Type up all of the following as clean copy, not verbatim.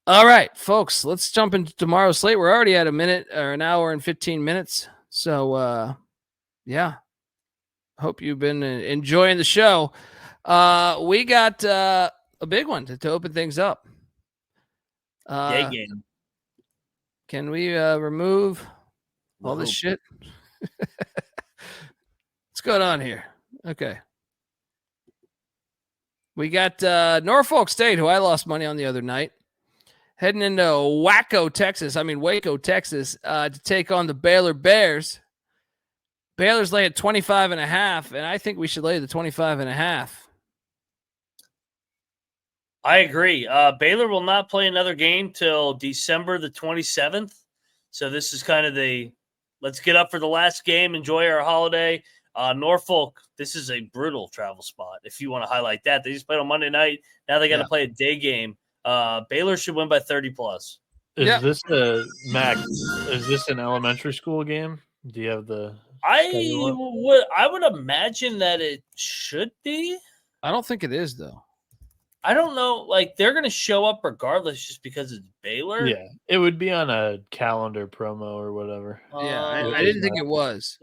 All right, folks, let's jump into tomorrow's slate. We're already at an hour and 15 minutes. So, yeah, hope you've been enjoying the show. We got a big one to open things up. Day game. Can we remove all this shit? What's going on here? Okay. We got Norfolk State, who I lost money on the other night, heading into Waco, Texas, to take on the Baylor Bears. Baylor's laying 25.5, and I think we should lay the 25.5. I agree. Baylor will not play another game till December the 27th. So this is kind of let's get up for the last game, enjoy our holiday. Norfolk, this is a brutal travel spot. If you want to highlight that, they just played on Monday night. Now they got to play a day game. Baylor should win by 30 plus. Is this is this an elementary school game? Do you have the? I would imagine that it should be. I don't think it is though. I don't know. Like they're going to show up regardless, just because it's Baylor. Yeah, it would be on a calendar promo or whatever. Yeah, I didn't think it was.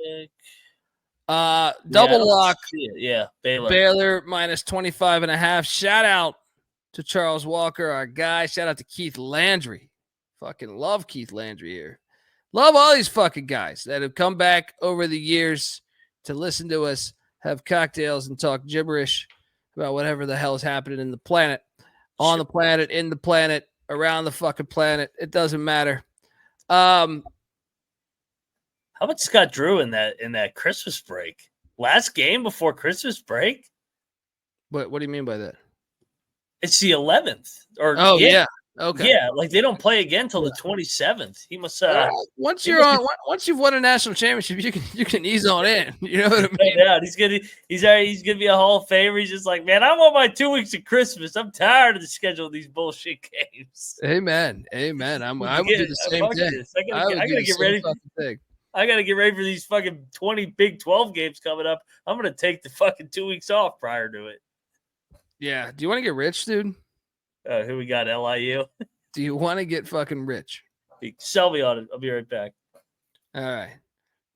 Double lock. Yeah, Baylor. Baylor minus 25.5. Shout out to Charles Walker, our guy. Shout out to Keith Landry. Fucking love Keith Landry here. Love all these fucking guys that have come back over the years to listen to us, have cocktails, and talk gibberish about whatever the hell is happening in the planet, on the planet, in the planet, around the fucking planet. It doesn't matter. How about Scott Drew in that Christmas break? Last game before Christmas break? What do you mean by that? It's the 11th. Yeah. Okay. Yeah, like they don't play again until the 27th. He must once you've won a national championship, you can ease on in. You know what I mean? Yeah, he's gonna be a Hall of Famer. He's just like, man, I want my 2 weeks of Christmas. I'm tired of the schedule of these bullshit games. Amen. I would do the same thing. I gotta get ready. I got to get ready for these fucking 20 Big 12 games coming up. I'm going to take the fucking 2 weeks off prior to it. Yeah. Do you want to get rich, dude? Who we got? LIU? Do you want to get fucking rich? Sell me on it. I'll be right back. All right.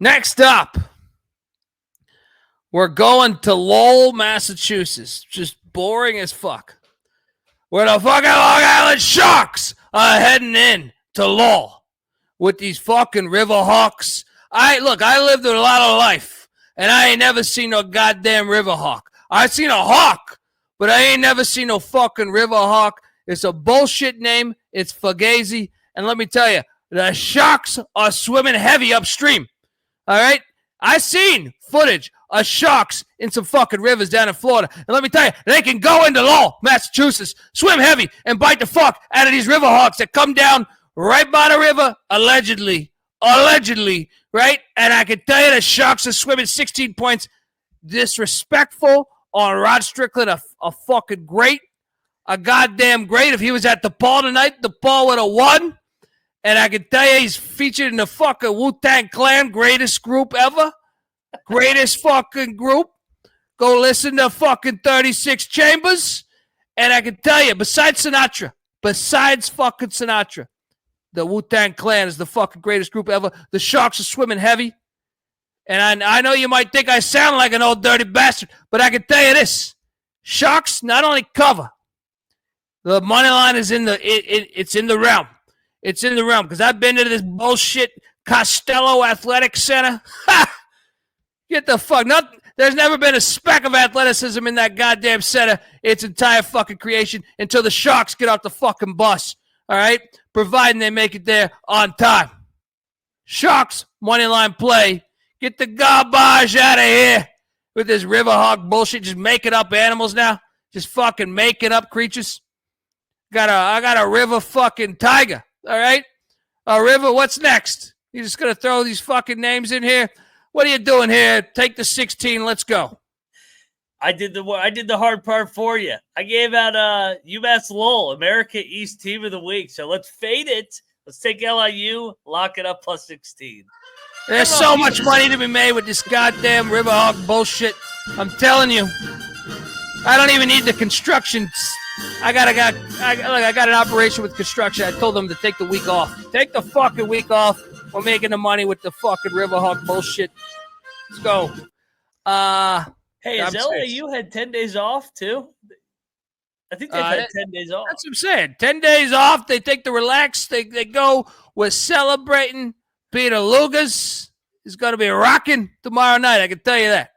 Next up, we're going to Lowell, Massachusetts. Just boring as fuck. Where the fucking Long Island Sharks are heading in to Lowell with these fucking River Hawks. I lived a lot of life, and I ain't never seen no goddamn River Hawk. I seen a hawk, but I ain't never seen no fucking River Hawk. It's a bullshit name. It's Fugazi. And let me tell you, the Sharks are swimming heavy upstream. All right? I seen footage of sharks in some fucking rivers down in Florida. And let me tell you, they can go into Lowell, Massachusetts, swim heavy, and bite the fuck out of these River Hawks that come down right by the river, allegedly, right? And I can tell you the Sharks are swimming 16 points. Disrespectful on Rod Strickland, a fucking great, a goddamn great. If he was at DePaul tonight, DePaul would have won. And I can tell you he's featured in the fucking Wu-Tang Clan, greatest group ever. Greatest fucking group. Go listen to fucking 36 Chambers. And I can tell you, besides fucking Sinatra, the Wu-Tang Clan is the fucking greatest group ever. The Sharks are swimming heavy. And I know you might think I sound like an old dirty bastard, but I can tell you this. Sharks not only cover, the money line is it's in the realm. It's in the realm because I've been to this bullshit Costello Athletic Center. Ha! Get the fuck. There's never been a speck of athleticism in that goddamn center. Its entire fucking creation until the Sharks get off the fucking bus. All right? Providing they make it there on time. Sharks, money line play. Get the garbage out of here with this River Hawk bullshit. Just making up animals now. Just fucking making up creatures. I got a river fucking tiger. All right? A river, what's next? You just going to throw these fucking names in here? What are you doing here? Take the 16. Let's go. I did the hard part for you. I gave out UMass Lowell, America East Team of the Week. So let's fade it. Let's take LIU, lock it up plus 16. There's so much money to be made with this goddamn River Hawk bullshit. I'm telling you. I don't even need the construction I got an operation with construction. I told them to take the week off. Take the fucking week off. We're making the money with the fucking Riverhawk bullshit. Let's go. Hey, has LAU had 10 days off too? I think they've had 10 days off. That's what I'm saying. 10 days off. They take the relax. They go. We're celebrating. Peter Lugas is going to be rocking tomorrow night. I can tell you that.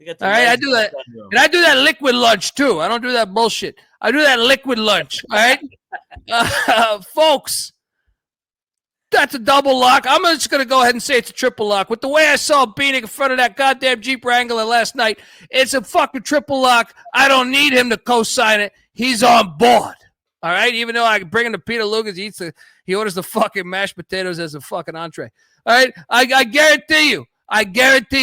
All right, I do that. And I do that liquid lunch too. I don't do that bullshit. I do that liquid lunch. All right, folks. That's a double lock. I'm just going to go ahead and say it's a triple lock. With the way I saw Bieniek in front of that goddamn Jeep Wrangler last night, it's a fucking triple lock. I don't need him to co-sign it. He's on board. All right? Even though I bring him to Peter Lugas, he orders the fucking mashed potatoes as a fucking entree. All right? I guarantee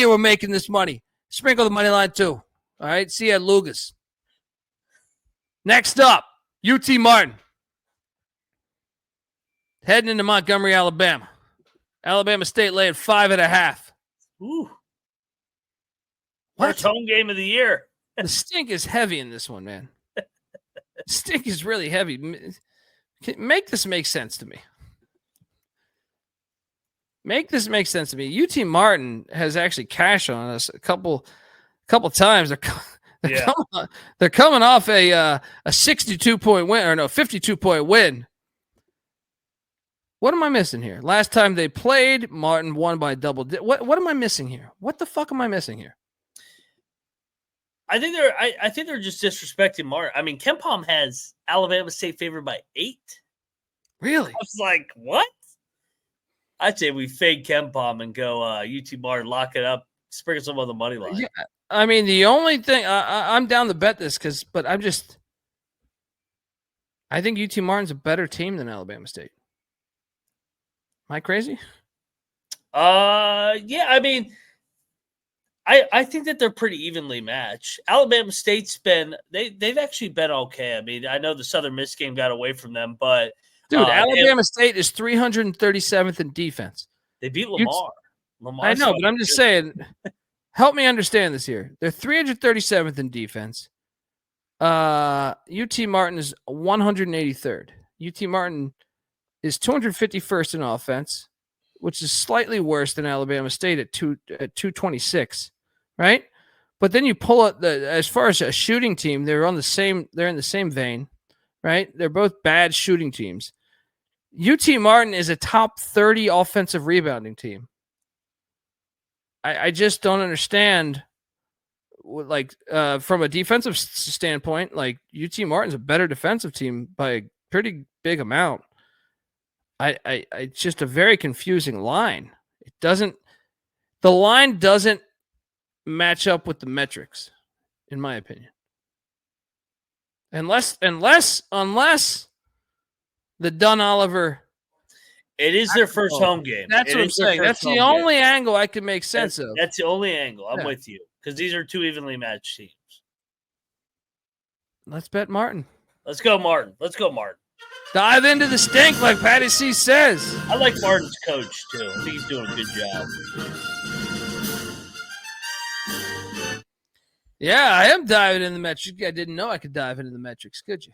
you we're making this money. Sprinkle the money line too. All right? See you at Lugas. Next up, UT Martin. Heading into Montgomery, Alabama. Alabama State laying 5.5. Ooh. What? First home game of the year. The stink is heavy in this one, man. Stink is really heavy. Make this make sense to me. Make this make sense to me. UT Martin has actually cashed on us a couple times. They're coming off a 62-point win, or no, 52-point win. What am I missing here? Last time they played, Martin won by double. What am I missing here? What the fuck am I missing here? I think they're just disrespecting Martin. I mean, KenPom has Alabama State favored by 8. Really? I was like, what? I'd say we fade KenPom and go UT Martin, lock it up, sprinkle some on the money line. Yeah, I mean, the only thing I'm down to bet this but I think UT Martin's a better team than Alabama State. Am I crazy? Yeah. I mean, I think that they're pretty evenly matched. Alabama State's they've actually been okay. I mean, I know the Southern Miss game got away from them, but dude, Alabama State is 337th in defense. They beat Lamar. I know, but I'm just saying. Help me understand this here. They're 337th in defense. UT Martin is 183rd. UT Martin is 251st in offense, which is slightly worse than Alabama State at 226, right? But then you pull up as far as a shooting team, they're in the same vein, right? They're both bad shooting teams. UT Martin is a top 30 offensive rebounding team. I just don't understand, like, from a defensive standpoint, like UT Martin's a better defensive team by a pretty big amount. It's just a very confusing line. The line doesn't match up with the metrics, in my opinion. Unless the Dunn Oliver. It is their first home game. That's what I'm saying. That's the only angle I can make sense of. That's the only angle. I'm with you. Because these are two evenly matched teams. Let's bet Martin. Let's go, Martin. Dive into the stink, like Patty C says. I like Martin's coach, too. I think he's doing a good job. Yeah, I am diving into the metrics. I didn't know I could dive into the metrics, could you?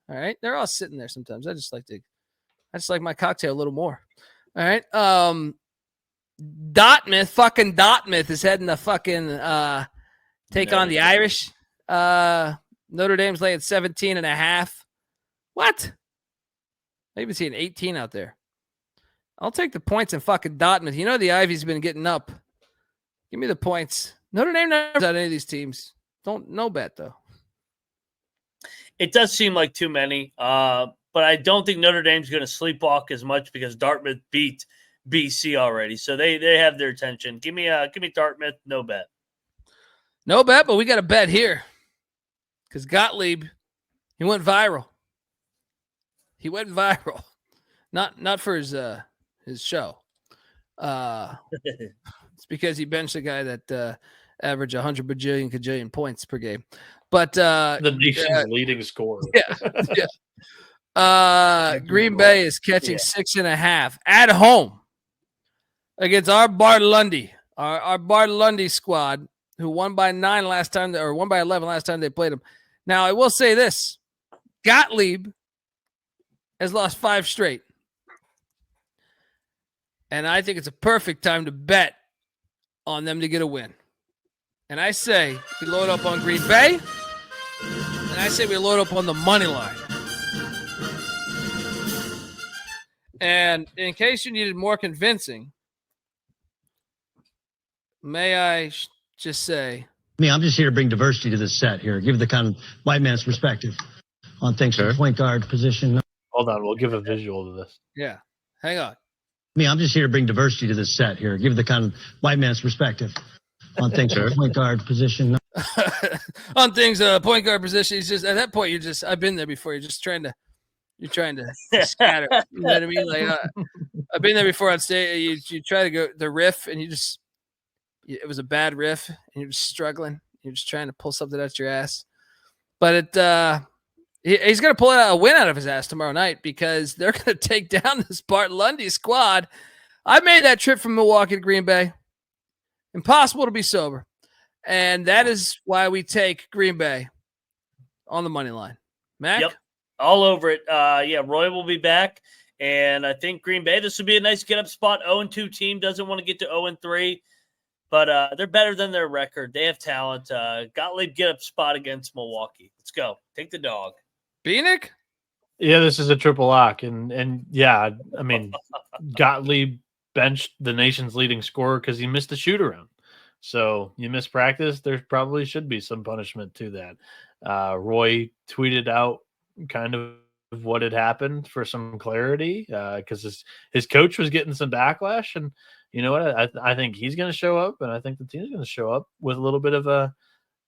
All right. They're all sitting there sometimes. I just like my cocktail a little more. All right. Dartmouth is heading to fucking take on the Irish. Notre Dame's laying 17.5. What? I even see an 18 out there. I'll take the points in fucking Dartmouth. You know the Ivy's been getting up. Give me the points. Notre Dame never got any of these teams. No bet, though. It does seem like too many, but I don't think Notre Dame's going to sleepwalk as much because Dartmouth beat BC already, so they have their attention. Give me Dartmouth, no bet. No bet, but we got a bet here because Gottlieb, he went viral. He went viral, not for his show. It's because he benched a guy that averaged 100 kajillion points per game. But the nation's leading scorer. Yeah. Green Bay is catching 6.5 at home against our Bart Lundy, our Bart Lundy squad, who won by 9 last time, or won by 11 last time they played them. Now, I will say this. Gottlieb has lost 5 straight. And I think it's a perfect time to bet on them to get a win. And I say we load up on Green Bay, and I say we load up on the money line. And in case you needed more convincing, may I just say... I'm just here to bring diversity to this set here. Give the kind of white man's perspective on things from the point guard position. Hold on, we'll give a visual to this. Yeah, hang on. I'm just here to bring diversity to this set here. Give the kind of white man's perspective on things from the point guard position. On things, point guard position. He's just at that point. I've been there before. You're trying to scatter. You know what I mean? Like I've been there before on stage. You try to go the riff, and it was a bad riff, and you're just struggling. You're just trying to pull something out your ass. But he's going to pull a win out of his ass tomorrow night because they're going to take down this Bart Lundy squad. I made that trip from Milwaukee to Green Bay. Impossible to be sober. And that is why we take Green Bay on the money line. Mac? Yep. All over it. Roy will be back. And I think Green Bay, this would be a nice get-up spot. 0-2 team doesn't want to get to 0-3. But they're better than their record. They have talent. Gottlieb get-up spot against Milwaukee. Let's go. Take the dog. Bieniek? Yeah, this is a triple lock. And yeah, I mean, Gottlieb benched the nation's leading scorer because he missed a shoot-around. So you miss practice, there probably should be some punishment to that. Roy tweeted out kind of what had happened for some clarity because his coach was getting some backlash. And you know what? I think he's going to show up, and I think the team's going to show up with a little bit of a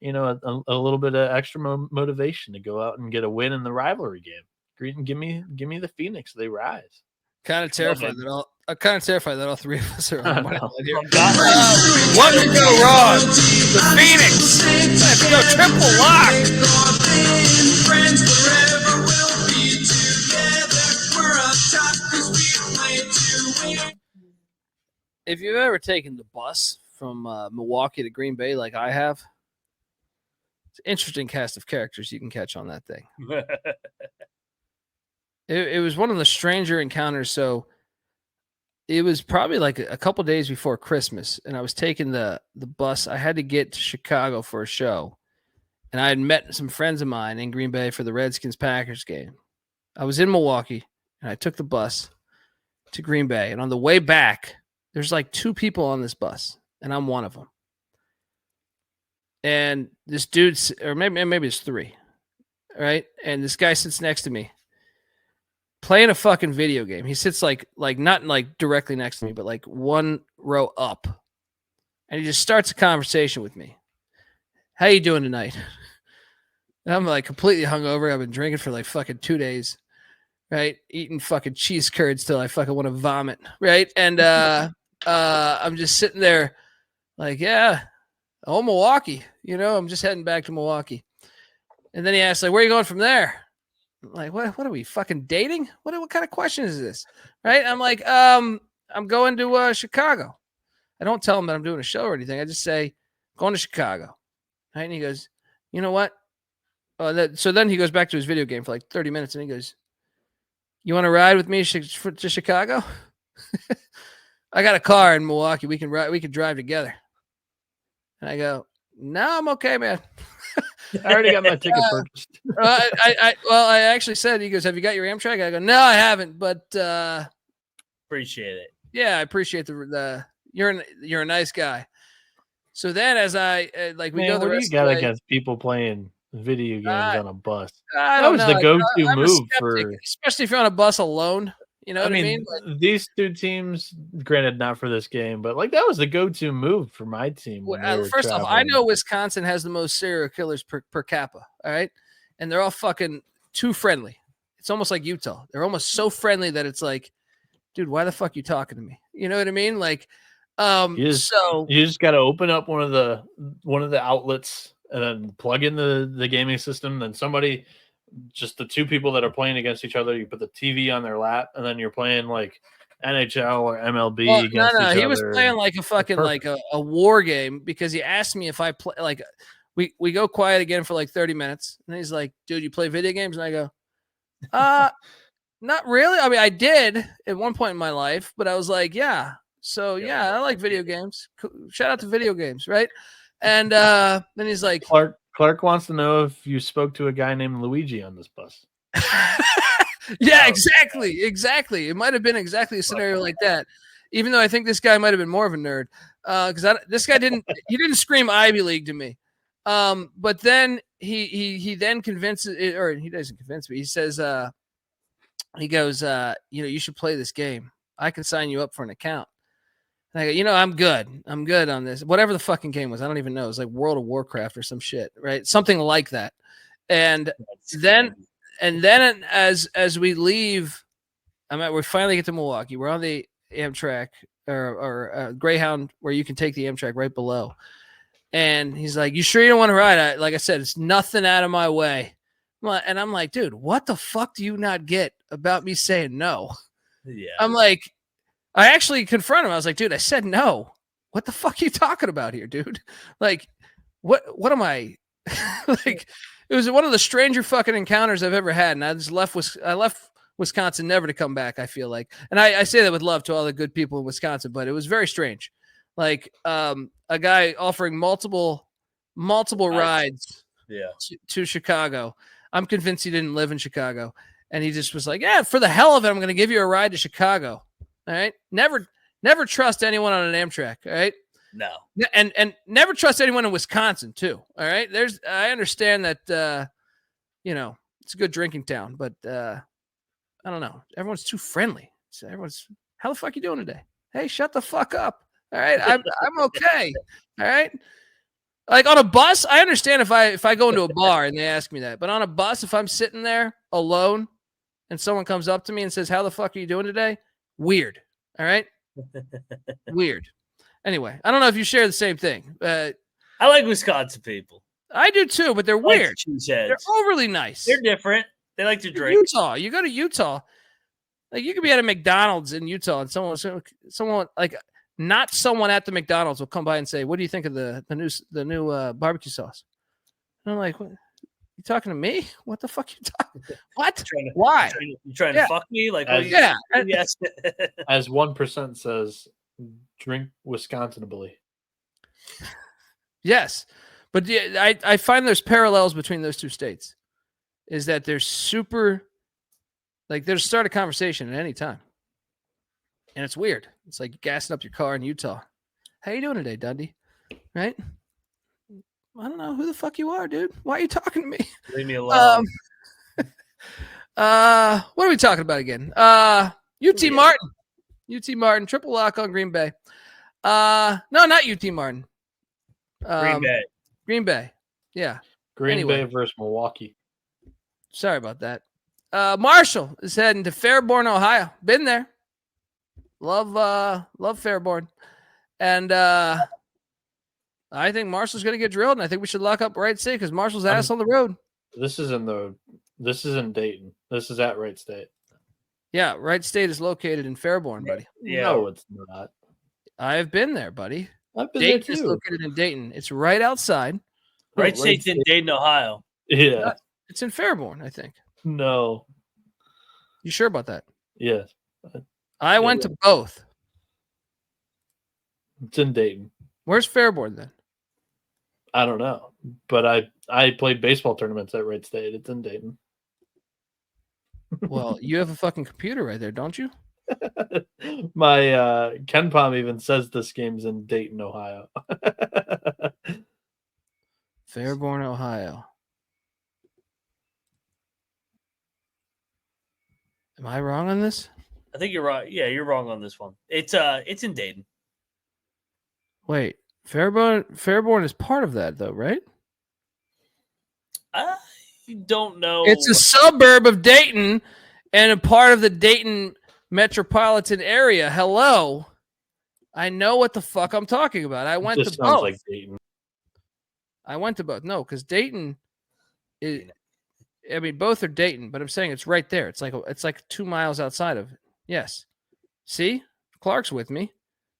little bit of extra motivation to go out and get a win in the rivalry game. Greeting, give me the Phoenix. They rise. Kind of terrified that all three of us are on one line here. What could go wrong? The Phoenix. Let's go triple lock. If you've ever taken the bus from Milwaukee to Green Bay like I have, it's an interesting cast of characters you can catch on that thing. It was one of the stranger encounters. So it was probably like a couple days before Christmas, and I was taking the bus. I had to get to Chicago for a show, and I had met some friends of mine in Green Bay for the Redskins-Packers game. I was in Milwaukee, and I took the bus to Green Bay. And on the way back, there's like 2 people on this bus, and I'm one of them. And this dude, or maybe it's 3, right? And this guy sits next to me, playing a fucking video game. He sits like not like directly next to me, but like one row up. And he just starts a conversation with me. How you doing tonight? And I'm like completely hungover. I've been drinking for like fucking 2 days, right? Eating fucking cheese curds till I fucking want to vomit, right? And I'm just sitting there like, yeah, Milwaukee. I'm just heading back to Milwaukee. And then he asked, like, where are you going from there? I'm like, what are we fucking dating? What kind of question is this? Right? I'm like, I'm going to Chicago. I don't tell him that I'm doing a show or anything. I just say, going to Chicago. Right? And he goes, you know what? So then he goes back to his video game for like 30 minutes and he goes, you want to ride with me to Chicago? I got a car in Milwaukee. We can drive together. And I go, no, I'm okay, man. I already got my ticket purchased. I actually said, he goes, have you got your Amtrak? I go, no, I haven't, but appreciate it. Yeah, I appreciate the you're a nice guy. So then as I we go the rest you got of the against people playing video games on a bus. That was the go-to move for, especially if you're on a bus alone. You know what I mean? These 2 teams, granted not for this game, but like that was the go-to move for my team. First off, I know Wisconsin has the most serial killers per capita. All right, and they're all fucking too friendly. It's almost like Utah. They're almost so friendly that it's like, dude, why the fuck are you talking to me? You know what I mean? Like, you just got to open up one of the outlets and then plug in the gaming system. Then somebody. Just the 2 people that are playing against each other, you put the TV on their lap, and then you're playing like NHL or MLB against each other. He was playing like a fucking like a war game because he asked me if I play. Like we go quiet again for like 30 minutes, and he's like, "Dude, you play video games?" And I go, Not really. I mean, I did at one point in my life, but I was like, yeah. So yeah, I like video games. Shout out to video games, right? And then he's like, Clark wants to know if you spoke to a guy named Luigi on this bus. yeah, exactly. It might have been exactly a scenario like that. Even though I think this guy might have been more of a nerd, because this guy didn't scream Ivy League to me. But then he then convinces, or he doesn't convince me. He says, he goes, you should play this game. I can sign you up for an account. And I go, I'm good. I'm good on this. Whatever the fucking game was, I don't even know. It was like World of Warcraft or some shit, right? Something like that. And then as we leave, we finally get to Milwaukee. We're on the Amtrak or Greyhound, where you can take the Amtrak right below. And he's like, "You sure you don't want to ride?" Like I said, it's nothing out of my way. And I'm like, dude, what the fuck do you not get about me saying no? Yeah. I'm like, I actually confronted him. I was like, dude, I said no. What the fuck are you talking about here, dude? Like, what am I? Like, it was one of the stranger fucking encounters I've ever had. And I left Wisconsin never to come back, I feel like. And I say that with love to all the good people in Wisconsin, but it was very strange. Like, a guy offering multiple rides to Chicago. I'm convinced he didn't live in Chicago. And he just was like, yeah, for the hell of it, I'm going to give you a ride to Chicago. All right. Never trust anyone on an Amtrak. All right. No. And never trust anyone in Wisconsin too. All right. I understand that, it's a good drinking town, but I don't know. Everyone's too friendly. So how the fuck you doing today? Hey, shut the fuck up. All right. I'm okay. All right. Like on a bus, I understand if I go into a bar and they ask me that, but on a bus, if I'm sitting there alone and someone comes up to me and says, "How the fuck are you doing today?" Weird. All right. Weird. Anyway, I don't know if you share the same thing. I like Wisconsin people. I do too, but they're weird. They're overly nice. They're different. They like to drink. Utah. You go to Utah. Like you could be at a McDonald's in Utah and someone like not someone at the McDonald's will come by and say, "What do you think of the new barbecue sauce?" And I'm like, "What? You talking to me? What the fuck you talking? What? Why? You trying to fuck me? Like, yeah. Yes. As 1% says, drink Wisconsinably. Yes, but I find there's parallels between those two states. Is that they're super, like they'll start a conversation at any time. And it's weird. It's like gassing up your car in Utah. How you doing today, Dundee? Right? I don't know who the fuck you are, dude. Why are you talking to me? Leave me alone. What are we talking about again? UT Martin. UT Martin, triple lock on Green Bay. No, not UT Martin. Green Bay. Yeah. Green Bay versus Milwaukee. Sorry about that. Marshall is heading to Fairborn, Ohio. Been there. Love Fairborn. And I think Marshall's going to get drilled, and I think we should lock up Wright State because Marshall's ass on the road. This is in Dayton. This is at Wright State. Yeah, Wright State is located in Fairborn, buddy. Yeah. No, it's not. I've been there, buddy. I've been Dayton there too. is located in Dayton. It's right outside. Wright State's in Dayton, Ohio. Yeah. It's in Fairborn, I think. No. You sure about that? Yes. I went to both. It's in Dayton. Where's Fairborn then? I don't know, but I played baseball tournaments at Wright State. It's in Dayton. Well, you have a fucking computer right there, don't you? My Ken Palm even says this game's in Dayton, Ohio. Fairborn, Ohio. Am I wrong on this? I think you're right. Yeah, you're wrong on this one. It's in Dayton. Wait, Fairborn is part of that though, right? I don't know. It's a suburb of Dayton and a part of the Dayton metropolitan area. Hello. I know what the fuck I'm talking about. I went to both. Like Dayton. I went to both. No, because Dayton is, I mean, both are Dayton, but I'm saying it's right there. It's like 2 miles outside of it. Yes. See? Clark's with me.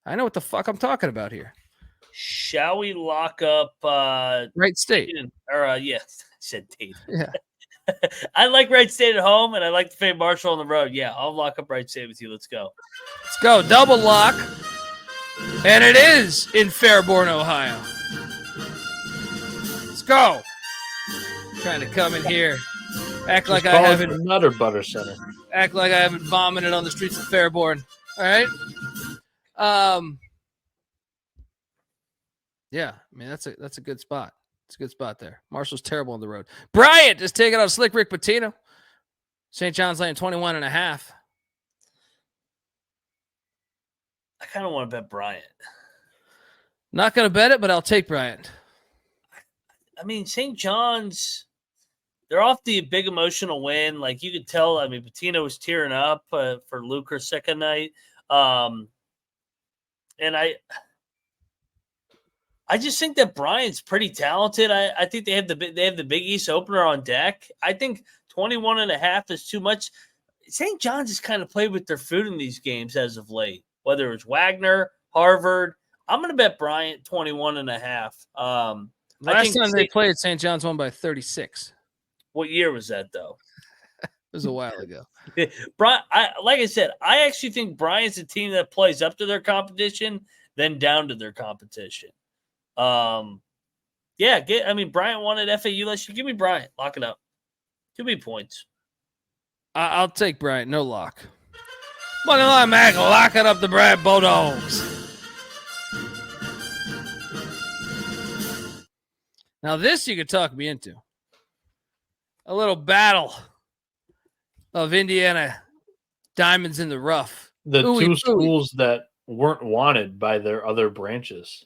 I know what the fuck I'm talking about here. Shall we lock up Wright State? Or yes, I said Dayton. Yeah. I like Wright State at home, and I like to fade Marshall on the road. Yeah, I'll lock up Wright State with you. Let's go. Let's go. Double lock. And it is in Fairborn, Ohio. Let's go. Trying to come in here. Act Just like I call it haven't another butter center. act like I haven't vomited on the streets of Fairborn. All right. Yeah, I mean that's a good spot. It's a good spot there. Marshall's terrible on the road. Bryant is taking on Slick Rick Pitino. St. John's laying 21.5. I kind of want to bet Bryant. Not going to bet it, but I'll take Bryant. I mean, St. John's, they're off the big emotional win. Like you could tell, I mean, Pitino was tearing up for Luker's second night. And I just think that Bryant's pretty talented. I think they have the Big East opener on deck. I think 21.5 is too much. St. John's has kind of played with their food in these games as of late, whether it's Wagner, Harvard. I'm going to bet Bryant 21.5. Last time they played, St. John's won by 36. What year was that, though? It was a while ago. Like I said, I actually think Bryant's a team that plays up to their competition, then down to their competition. Bryant won at FAU last year. Give me Bryant. Lock it up. Give me points. I'll take Bryant. No lock. Money line, Mac. Locking up the Bryant Bulldogs. Now this you could talk me into. A little battle of Indiana diamonds in the rough. The two schools that weren't wanted by their other branches.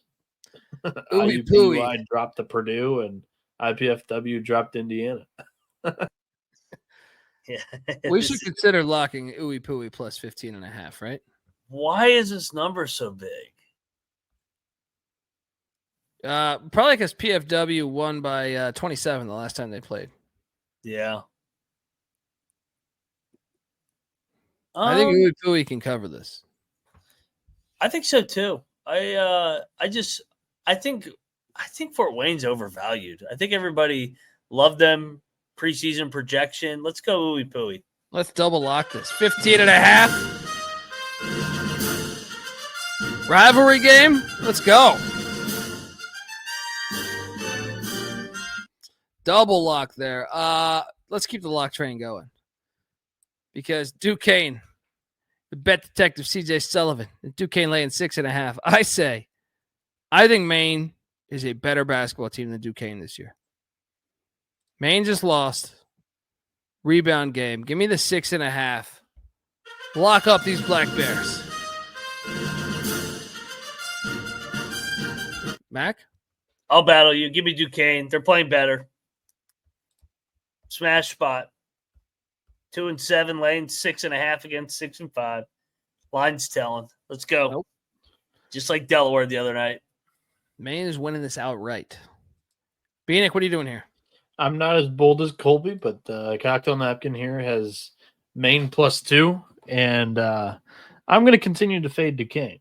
IUPUI dropped to Purdue and IPFW dropped Indiana. Yeah, we should consider locking UTEP plus 15.5, right? Why is this number so big? Probably because PFW won by 27 the last time they played. Yeah. I think UTEP can cover this. I think so too. I think Fort Wayne's overvalued. I think everybody loved them preseason projection. Let's go UTEP. Let's double lock this. 15.5. Rivalry game. Let's go. Double lock there. Let's keep the lock train going. Because Duquesne, the bet detective CJ Sullivan, Duquesne laying 6.5. I think Maine is a better basketball team than Duquesne this year. Maine just lost. Rebound game. Give me the 6.5. Lock up these Black Bears. Mac? I'll battle you. Give me Duquesne. They're playing better. Smash spot. 2-7, laying 6.5 against 6-5. Line's telling. Let's go. Nope. Just like Delaware the other night. Maine is winning this outright. Bieniek, what are you doing here? I'm not as bold as Colby, but the cocktail napkin here has Maine +2, and I'm going to continue to fade Duquesne.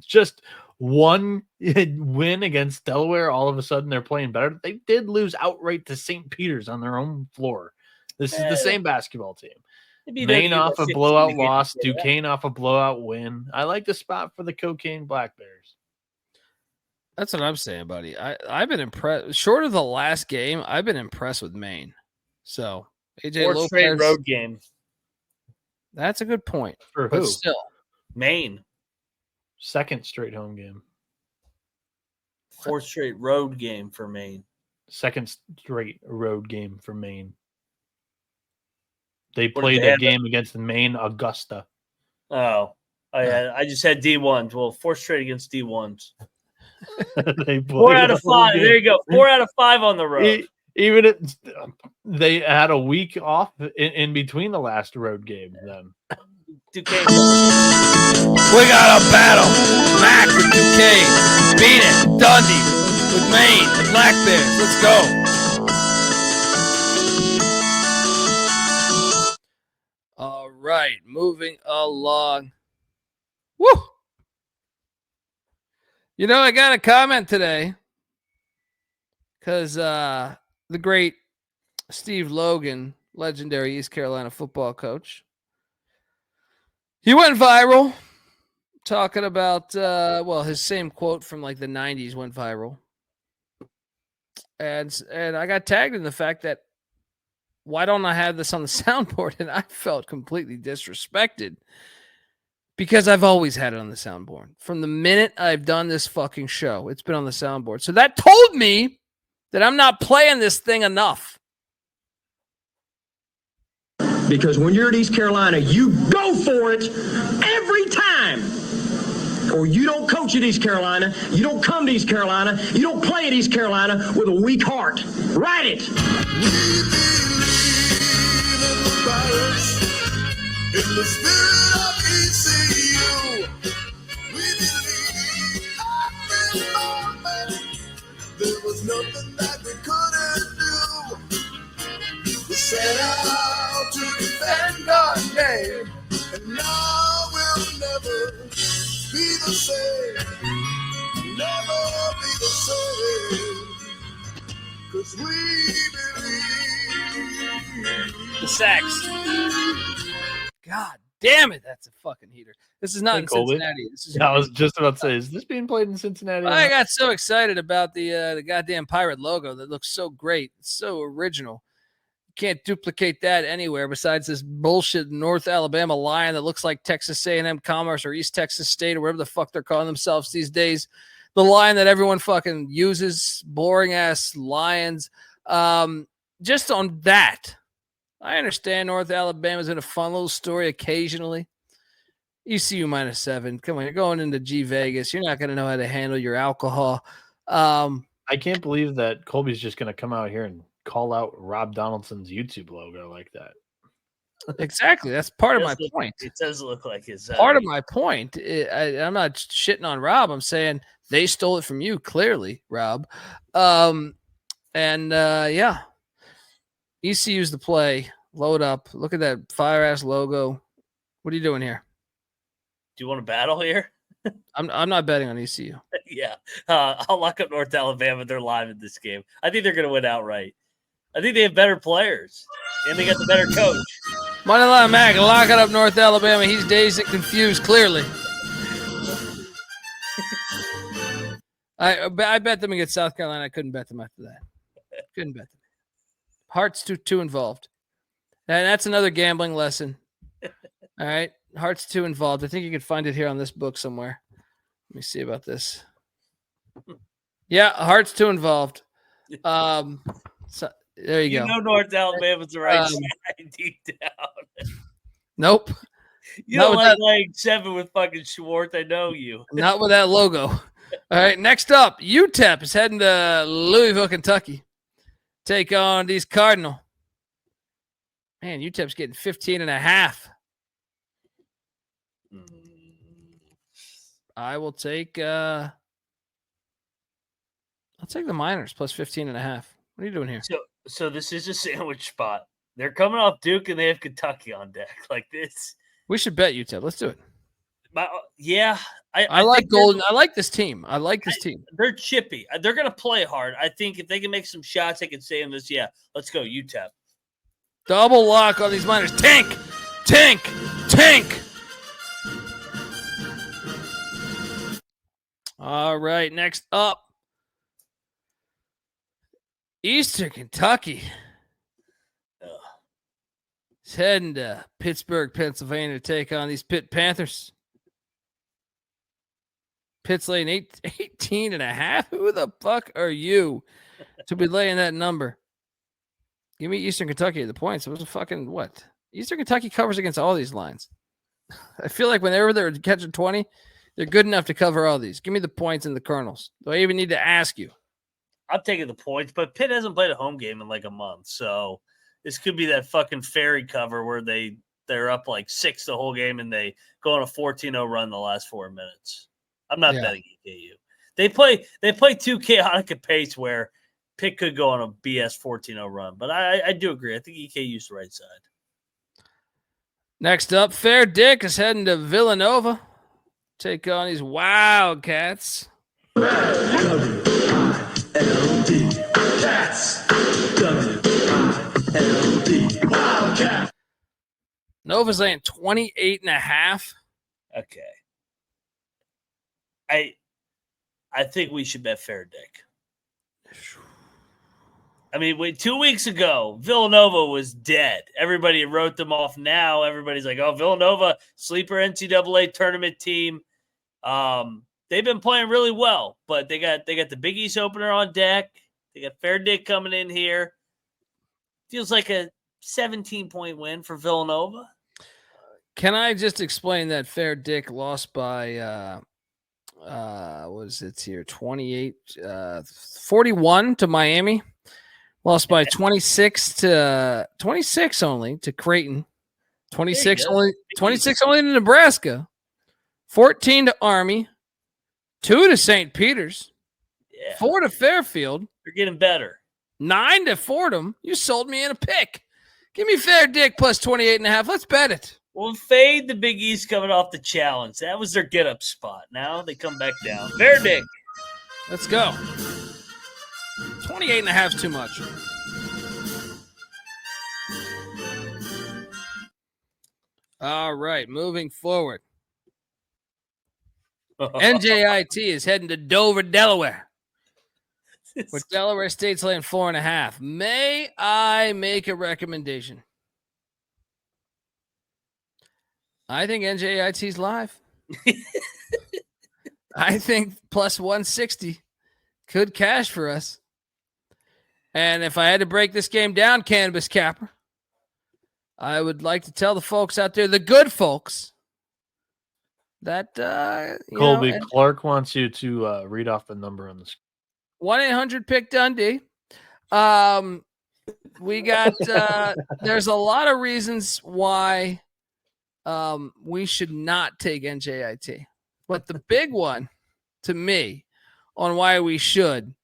Just one win against Delaware, all of a sudden they're playing better. They did lose outright to St. Peter's on their own floor. This is the same basketball team. Maine off a blowout loss, Duquesne off a blowout win. I like the spot for the Cocaine Black Bears. That's what I'm saying, buddy. I've been impressed. Short of the last game, I've been impressed with Maine. So AJ Fourth Lopez straight road game. That's a good point. For but who? Still, Maine. Second straight home game. Fourth straight road game for Maine. Second straight road game for Maine. They played a game against Maine Augusta. Oh, I just had D1s. Well, fourth straight against D1s. 4 out of 5. There you go. 4 out of 5 on the road. They had a week off in between the last road game. Then Duquesne. We got a battle. Mac with Duquesne. Bieniek, Dundee with Maine, the Black Bears. Let's go. All right, moving along. Woo! You know, I got a comment today because the great Steve Logan, legendary East Carolina football coach. He went viral talking about, his same quote from like the 90s went viral. And I got tagged in the fact that why don't I have this on the soundboard? And I felt completely disrespected because I've always had it on the soundboard. From the minute I've done this fucking show, it's been on the soundboard. So that told me that I'm not playing this thing enough. Because when you're at East Carolina, you go for it every time. Or you don't coach at East Carolina, you don't come to East Carolina, you don't play at East Carolina with a weak heart. Write it. In the spirit of ECU, we believe every moment. There was nothing that we couldn't do. We set out to defend our name, and now we'll never be the same. Never be the same. 'Cause we believe. The sax. God damn it, that's a fucking heater. This is not in Colby. Cincinnati. This is I was just about to say, is this being played in Cincinnati? I got so excited about the goddamn pirate logo that looks so great. It's so original. You can't duplicate that anywhere besides this bullshit North Alabama lion that looks like Texas A&M Commerce or East Texas State or whatever the fuck they're calling themselves these days. The lion that everyone fucking uses, boring ass lions. Just on that, I understand North Alabama's in a fun little story occasionally. ECU -7. Come on, you're going into G Vegas. You're not going to know how to handle your alcohol. I can't believe that Colby's just going to come out here and call out Rob Donaldson's YouTube logo like that. Exactly. That's part of my point. It does look like his part of my point. I'm not shitting on Rob. I'm saying they stole it from you, clearly, Rob. Yeah. ECU's the play. Load up. Look at that fire-ass logo. What are you doing here? Do you want to battle here? I'm not betting on ECU. Yeah. I'll lock up North Alabama. They're live in this game. I think they're going to win outright. I think they have better players, and they got the better coach. Moneyline Mac, lock it up North Alabama. He's dazed and confused, clearly. I bet them against South Carolina. I couldn't bet them after that. Couldn't bet them. Heart's too involved. And that's another gambling lesson. All right. Heart's too involved. I think you can find it here on this book somewhere. Let me see about this. Yeah, heart's too involved. So there you go. You know North Alabama's the right side deep down. Nope. You don't like laying 7 with fucking Schwartz. I know you. Not with that logo. All right, next up, UTEP is heading to Louisville, Kentucky. Take on these Cardinal. Man, UTEP's getting 15.5. I will take I'll take the Miners plus 15.5. What are you doing here? So this is a sandwich spot. They're coming off Duke and they have Kentucky on deck like this. We should bet UTEP. Let's do it. I like Golden. I like this team. I like this team. They're chippy. They're going to play hard. I think if they can make some shots, they can stay in this. Yeah, let's go UTEP. Double lock on these Miners. Tank. All right, next up, Eastern Kentucky. It's heading to Pittsburgh, Pennsylvania to take on these Pitt Panthers. Pitt's laying 18.5. Who the fuck are you to be laying that number? Give me Eastern Kentucky the points. It was a fucking what? Eastern Kentucky covers against all these lines. I feel like whenever they're catching 20, they're good enough to cover all these. Give me the points and the Colonels. Do I even need to ask you? I'm taking the points, but Pitt hasn't played a home game in like a month, so this could be that fucking fairy cover where they're up like 6 the whole game and they go on a 14-0 run the last 4 minutes. I'm not betting EKU. They play too chaotic a pace where Pitt could go on a BS 14-0 run, but I do agree. I think EKU's the right side. Next up, Fair Dick is heading to Villanova. Take on these Wildcats. W-I-L-D. Cats. W-I-L-D. Nova's laying 28.5. Okay. I think we should bet fair dick. I mean, 2 weeks ago, Villanova was dead. Everybody wrote them off. Now everybody's like, "Oh, Villanova, sleeper NCAA tournament team." They've been playing really well, but they got the Big East opener on deck. They got fair dick coming in here. Feels like a 17-point win for Villanova. Can I just explain that fair dick lost by what is it here? 41 to Miami. Lost by 26 only to Creighton. 26 only to Nebraska. 14 to Army. 2 to St. Peter's. Yeah. 4 to Fairfield. They're getting better. 9 to Fordham. You sold me in a pick. Give me fair dick plus 28.5. Let's bet it. Well, fade the Big East coming off the challenge. That was their get-up spot. Now they come back down. Fair dick. Let's go. 28.5 is too much. All right, moving forward. NJIT is heading to Dover, Delaware. With Delaware State's laying 4.5. May I make a recommendation? I think NJIT's live. I think plus 160 could cash for us. And if I had to break this game down, Cannabis Capper, I would like to tell the folks out there, the good folks, that Colby Clark wants you to read off the number on the screen. 1-800-PICK-DUNDEE. We got there's a lot of reasons why we should not take NJIT. But the big one to me on why we should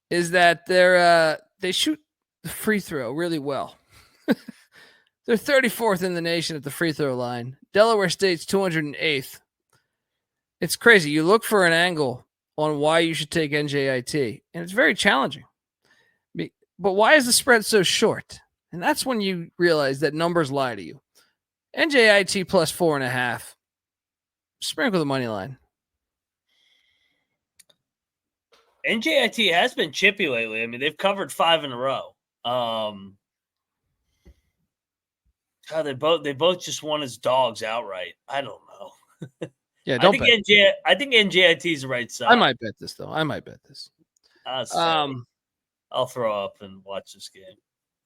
is that they shoot the free throw really well. They're 34th in the nation at the free throw line. Delaware State's 208th. It's crazy. You look for an angle on why you should take NJIT, and it's very challenging. But why is the spread so short? And that's when you realize that numbers lie to you. NJIT plus 4.5. Sprinkle the money line. NJIT has been chippy lately. I mean, they've covered 5 in a row. They both just won as dogs outright. I don't know. Yeah, don't bet. I think NJIT's the right side. I might bet this though. I'll throw up and watch this game.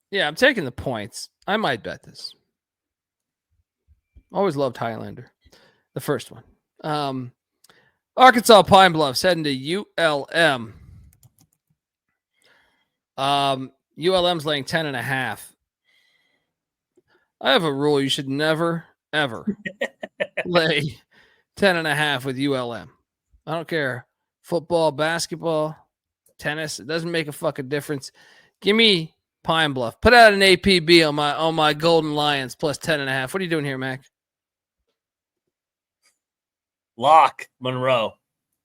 Yeah, I'm taking the points. I might bet this. Always loved Highlander, the first one. Arkansas Pine Bluffs heading to ULM. ULM's laying 10.5. I have a rule: you should never, ever lay 10.5 with ULM. I don't care. Football, basketball, tennis. It doesn't make a fucking difference. Give me Pine Bluff. Put out an APB on my Golden Lions plus 10.5. What are you doing here, Mac? Lock Monroe.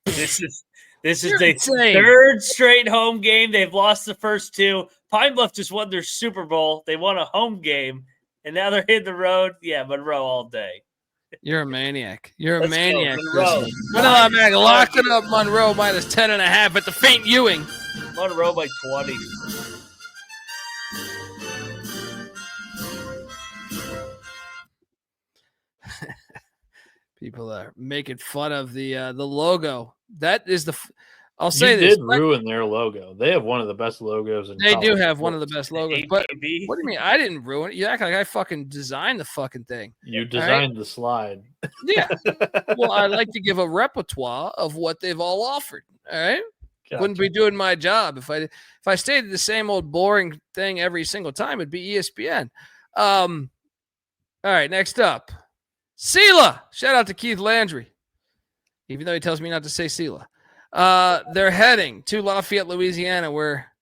This is the insane. Third straight home game. They've lost the first 2. Pine Bluff just won their Super Bowl. They won a home game, and now they're hitting the road. Yeah, Monroe all day. You're a maniac. You're a Let's maniac. go, Monroe. Mac, lock it up, Monroe minus 10.5 at the faint Ewing. Monroe by 20. People are making fun of the logo. That is I'll You say this. did ruin their logo. They have one of the best logos in They do college have one of the sports. best logos. But APB. what do you mean? I didn't ruin it. You act like I fucking designed the fucking thing. You designed the slide. Yeah. Well, I like to give a repertoire of what they've all offered. All right. Gotcha. Wouldn't be doing my job if I stayed the same old boring thing every single time. It'd be ESPN. All right. Next up, SELA. Shout out to Keith Landry, even though he tells me not to say SELA. They're heading to Lafayette, Louisiana, where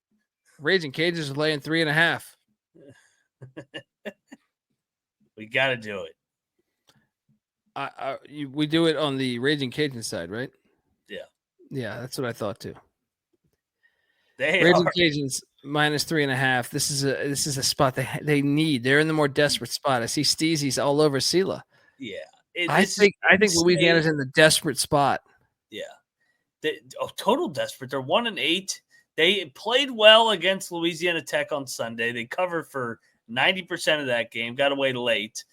Raging Cajuns are laying 3.5. We got to do it. We do it on the Raging Cajun side, right? Yeah. Yeah, that's what I thought too. They Raging are. Cajuns -3.5. This is a spot they need. They're in the more desperate spot. I see Steezy's all over SELA. Yeah. I think Louisiana's in the desperate spot. Yeah. Total desperate. They're 1-8. They played well against Louisiana Tech on Sunday. They covered for 90% of that game, got away late.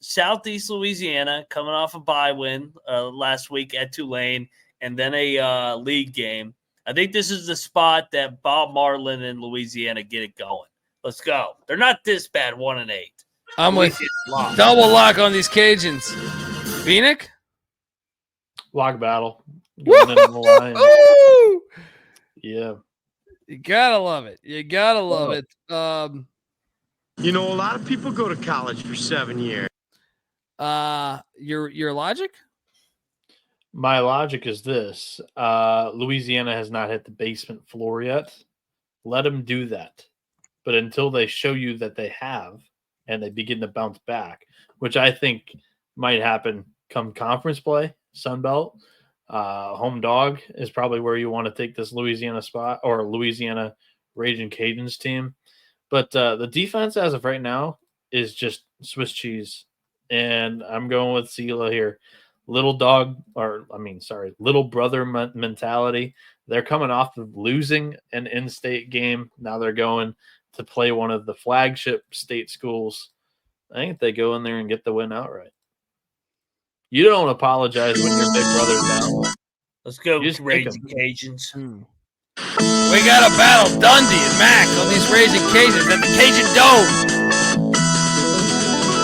Southeast Louisiana coming off a bye win last week at Tulane, and then a league game. I think this is the spot that Bob Marlin and Louisiana get it going. Let's go. They're not this bad, 1-8. I'm with double lock on these Cajuns. Bieniek? Lock battle. Going into the line. Yeah. You gotta love it. You gotta love it. You know, a lot of people go to college for 7 years. Your logic? My logic is this. Louisiana has not hit the basement floor yet. Let them do that. But until they show you that they have and they begin to bounce back, which I think might happen come conference play, Sun Belt, home dog is probably where you want to take this Louisiana spot or Louisiana Raging Cajuns team. But the defense as of right now is just Swiss cheese. And I'm going with SELA here. Little brother mentality. They're coming off of losing an in-state game. Now they're going to play one of the flagship state schools. I think they go in there and get the win outright. You don't apologize when your big brother's down. Let's go, Raging Cajuns. We got a battle, Dundee and Mac on these Raging Cajuns at the Cajun Dome.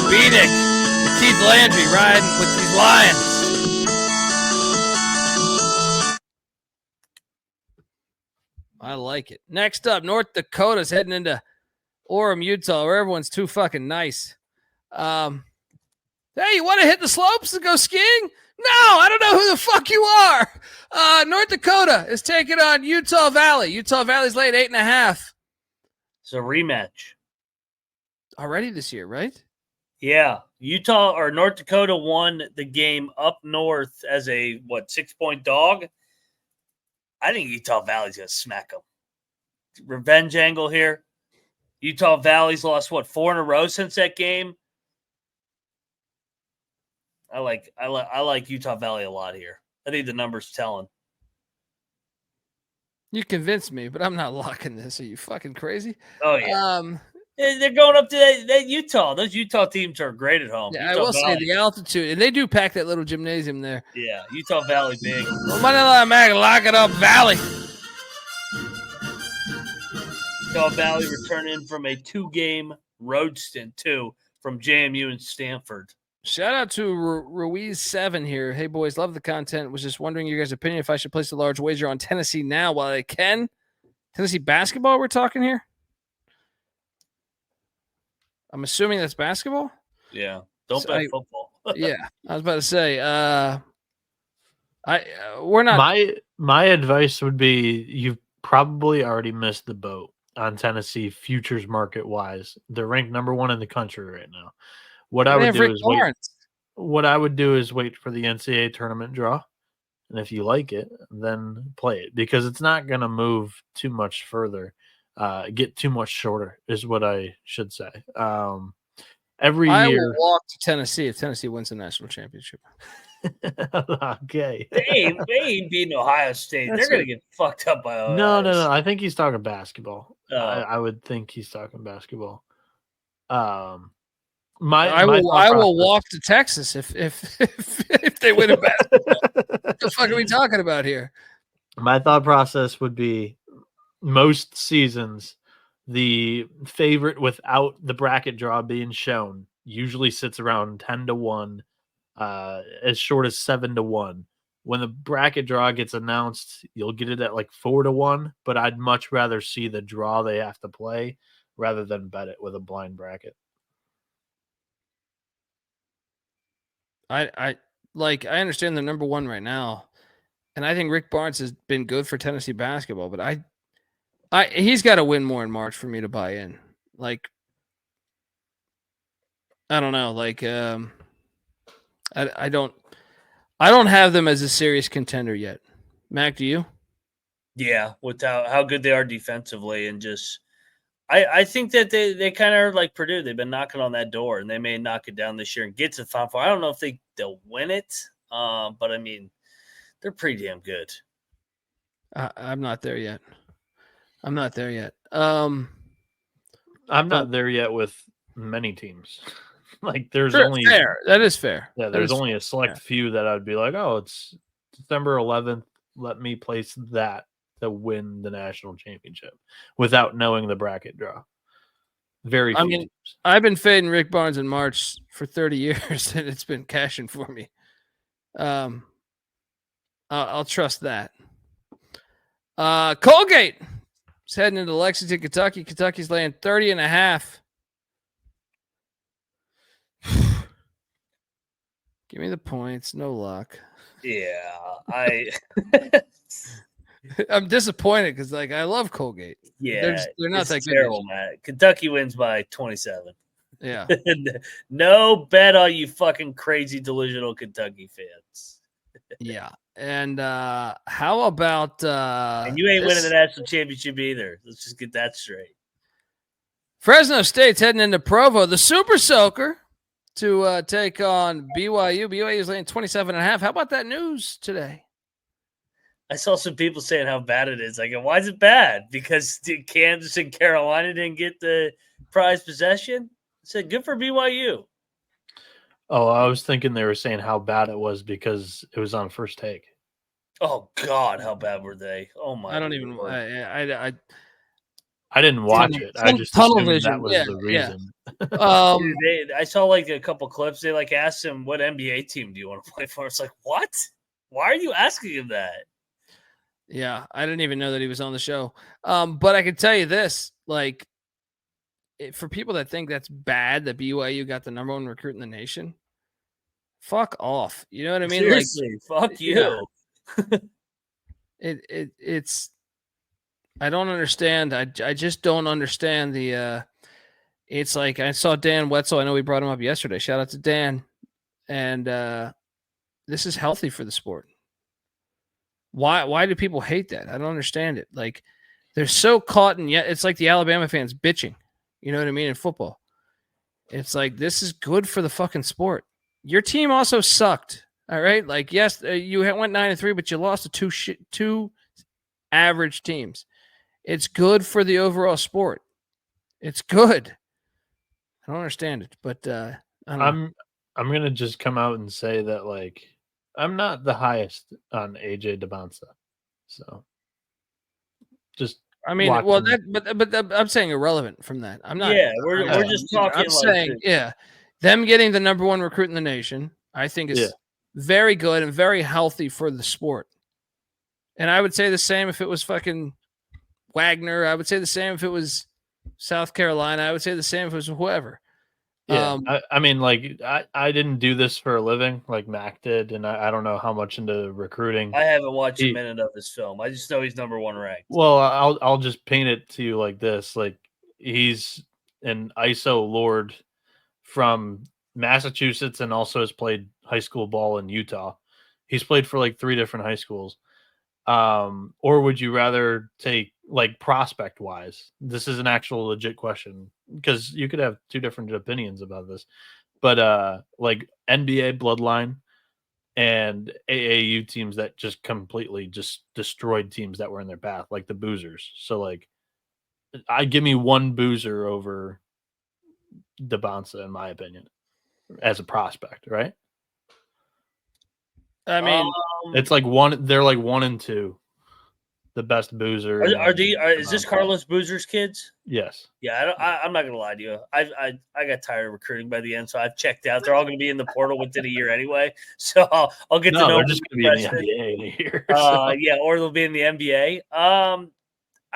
Bieniek, Keith Landry riding with these Lions. I like it. Next up, North Dakota's heading into Orem, Utah, where everyone's too fucking nice. Hey, you want to hit the slopes and go skiing? No, I don't know who the fuck you are. North Dakota is taking on Utah Valley. Utah Valley's laid 8.5. It's a rematch. Already this year, right? Yeah. North Dakota won the game up north as a 6-point dog. I think Utah Valley's going to smack them. Revenge angle here. Utah Valley's lost, 4 in a row since that game? I like Utah Valley a lot here. I think the number's telling. You convinced me, but I'm not locking this. Are you fucking crazy? Oh, yeah. They're going up to that Utah. Those Utah teams are great at home. Yeah, Utah I will Valley. say the altitude, and they do pack that little gymnasium there. Yeah, Utah Valley big. Lock it up, Valley. Utah Valley returning from a 2-game road stint, too, from JMU and Stanford. Shout out to Ruiz7 here. Hey, boys, love the content. Was just wondering your guys' opinion if I should place a large wager on Tennessee now while I can. Tennessee basketball we're talking here? I'm assuming that's basketball? Yeah. Don't bet football. Yeah. I was about to say, we're not. My advice would be you've probably already missed the boat on Tennessee futures market wise. They're ranked number 1 in the country right now. What I would do is wait for the NCAA tournament draw. And if you like it, then play it because it's not going to move too much further. Get too much shorter is what I should say. Every year, I will walk to Tennessee if Tennessee wins the national championship. Okay. They ain't beating Ohio State. They're going to get fucked up by Ohio No. State. I think he's talking basketball. I would think he's talking basketball. I will walk to Texas if they win a basketball. What the fuck are we talking about here? My thought process would be most seasons, the favorite without the bracket draw being shown usually sits around 10-1, as short as 7-1. When the bracket draw gets announced, you'll get it at 4-1, but I'd much rather see the draw they have to play rather than bet it with a blind bracket. I understand they're number 1 right now, and I think Rick Barnes has been good for Tennessee basketball, but he's got to win more in March for me to buy in. I don't know. I don't have them as a serious contender yet. Mac, do you? Yeah, with how good they are defensively, and just I think that they kind of are like Purdue. They've been knocking on that door, and they may knock it down this year and get to the Final Four. I don't know if they'll win it, but I mean, they're pretty damn good. I'm not there yet. I'm not there yet. I'm not there yet with many teams. Like there's Sure, only fair. That is fair. Yeah, That there's is only a select fair. few that I'd be like, oh, it's December 11th. Let me place that to win the national championship without knowing the bracket draw. Very few teams. I've been fading Rick Barnes in March for 30 years, and it's been cashing for me. I'll trust that. Colgate is heading into Lexington, Kentucky. Kentucky's laying 30.5. Give me the points. No luck. Yeah, I'm disappointed because I love Colgate. Yeah, they're not that good. Terrible, Matt. Kentucky wins by 27. Yeah. No bet on you fucking crazy delusional Kentucky fans. Yeah. And how about and you ain't winning the national championship either. Let's just get that straight. Fresno State's heading into Provo, the Super Soaker, to take on BYU. BYU is laying 27.5. How about that news today? I saw some people saying how bad it is. Like, why is it bad? Because Kansas and Carolina didn't get the prize possession? I said, good for BYU. Oh, I was thinking they were saying how bad it was because it was on First Take. Oh, God, how bad were they? Oh, my I don't even I didn't watch it. I just assumed that was the reason. Dude, I saw a couple clips. They asked him, what NBA team do you want to play for? It's like, what? Why are you asking him that? Yeah, I didn't even know that he was on the show. But I can tell you this, for people that think that's bad that BYU got the number one recruit in the nation, fuck off. You know what I mean? Seriously, fuck you. Yeah. It's I don't understand. I just don't understand the it's like I saw Dan Wetzel. I know we brought him up yesterday. Shout out to Dan. And this is healthy for the sport. Why do people hate that? I don't understand it. They're so caught in it's like the Alabama fans bitching. You know what I mean? In football. It's like, this is good for the fucking sport. Your team also sucked. All right. Yes, you went 9-3, but you lost to two average teams. It's good for the overall sport. It's good. I don't understand it, but I'm gonna just come out and say that I'm not the highest on AJ DeBonsa, so just but I'm saying irrelevant from that. I'm not. Yeah, we're just talking. I'm saying them getting the number one recruit in the nation, I think is very good and very healthy for the sport. And I would say the same if it was fucking Wagner. I would say the same if it was South Carolina. I would say the same if it was whoever. Yeah, I didn't do this for a living like Mac did, and I don't know how much into recruiting. I haven't watched a minute of this film. I just know he's number one ranked. Well, I'll just paint it to you like this: he's an ISO lord from Massachusetts, and also has played high school ball in Utah. He's played for 3 different high schools. Or would you rather take prospect wise? This is an actual legit question because you could have 2 different opinions about this, but NBA bloodline and AAU teams that just completely just destroyed teams that were in their path, like the Boozers. So I give me one Boozer over DeBonsa in my opinion as a prospect, right? I mean, it's they're 1 and 2. The best Boozer. Is this Carlos Boozer's kids? Yes. Yeah, I'm not gonna lie to you. I got tired of recruiting by the end, so I've checked out. They're all gonna be in the portal within a year anyway. So I'll get to know. They're just gonna be in the NBA in a year. Yeah, or they'll be in the NBA. I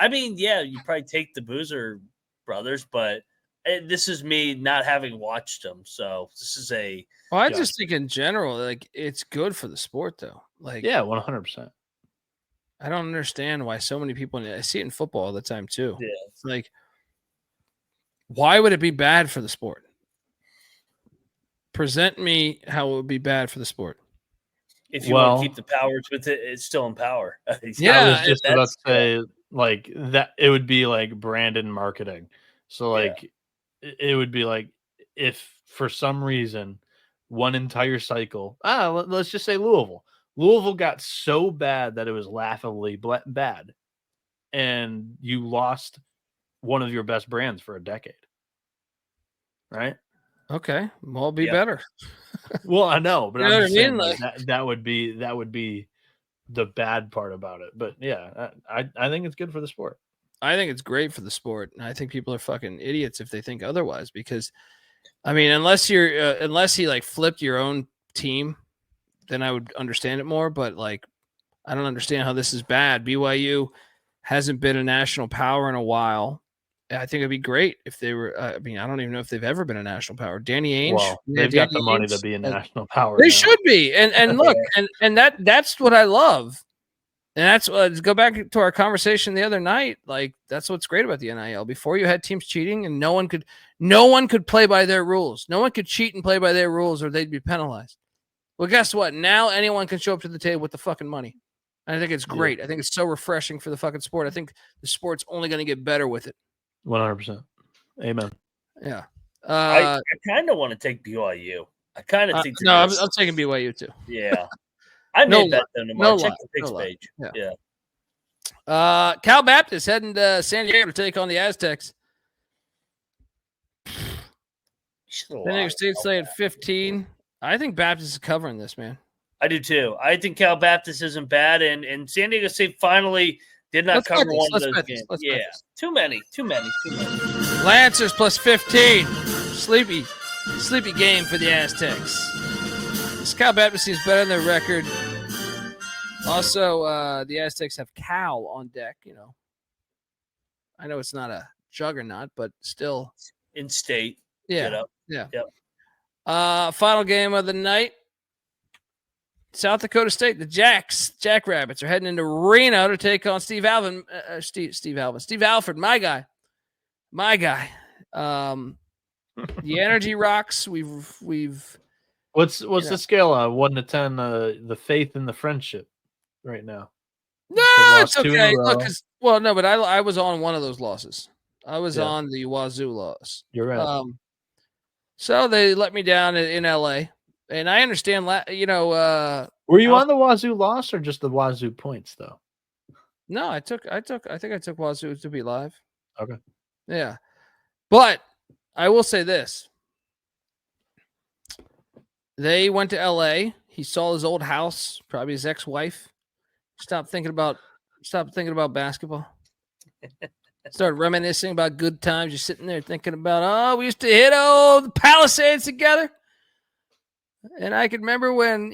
mean, yeah, you probably take the Boozer brothers, but this is me not having watched them. So this is Well, I just think in general, it's good for the sport, though. 100%. I don't understand why so many people. I see it in football all the time too. Yeah, it's why would it be bad for the sport? Present me how it would be bad for the sport. If you want to keep the powers with it, it's still in power. Yeah, I was just about to say like that. It would be like brand and marketing. So like it would be like if for some reason one entire cycle. Let's just say Louisville. Louisville got so bad that it was laughably bad, and you lost one of your best brands for a decade. Right? Okay, well, it'll be better. Well, I know, but You know I'm what just I saying mean? like, that would be the bad part about it. But yeah, I think it's good for the sport. I think it's great for the sport, and I think people are fucking idiots if they think otherwise. Because, I mean, unless he like flipped your own team, then I would understand it more. But like, I don't understand how this is bad. BYU hasn't been a national power in a while. I think it'd be great if they were. I mean, I don't even know if they've ever been a national power. Danny Ainge, Well, they've got the money to be a national power. They now. should be, and look, and that's what I love, and that's go back to our conversation the other night. Like that's what's great about the NIL. Before you had teams cheating, and no one could play by their rules. No one could cheat and play by their rules, or they'd be penalized. Well, guess what? Now anyone can show up to the table with the fucking money. And I think it's great. I think it's so refreshing for the fucking sport. I think the sport's only going to get better with it. 100%. Amen. Yeah. I kind of want to take BYU. I kind of think. No, I'm taking BYU too. Yeah. I may bet them tomorrow. Check the picks page. Yeah. Cal Baptist heading to San Diego to take on the Aztecs. San Diego State's saying 15. I think Baptist is covering this, man. I do too. I think Cal Baptist isn't bad, and San Diego State finally did not cover one of those games. Yeah, too many. Lancers plus 15. Sleepy game for the Aztecs. This Cal Baptist seems better than their record. Also, the Aztecs have Cal on deck. You know, I know it's not a juggernaut, but still in state. Yeah. Final game of the night. South Dakota State, the Jackrabbits are heading into Reno to take on Steve Alford, my guy. The energy rocks. We've. What's the scale on 1 to 10? The faith and the friendship right now. No, it's okay. Look, no, but I was on one of those losses. I was on the Wazoo loss. You're right. So they let me down in LA. And I understand, were you on the Wazoo loss or just the Wazoo points though? No, I think I took Wazoo to be live. Okay. Yeah. But I will say this. They went to LA. He saw his old house, probably his ex-wife. Stop thinking about basketball. Started reminiscing about good times. You're sitting there thinking about, we used to hit the Palisades together. And I can remember when,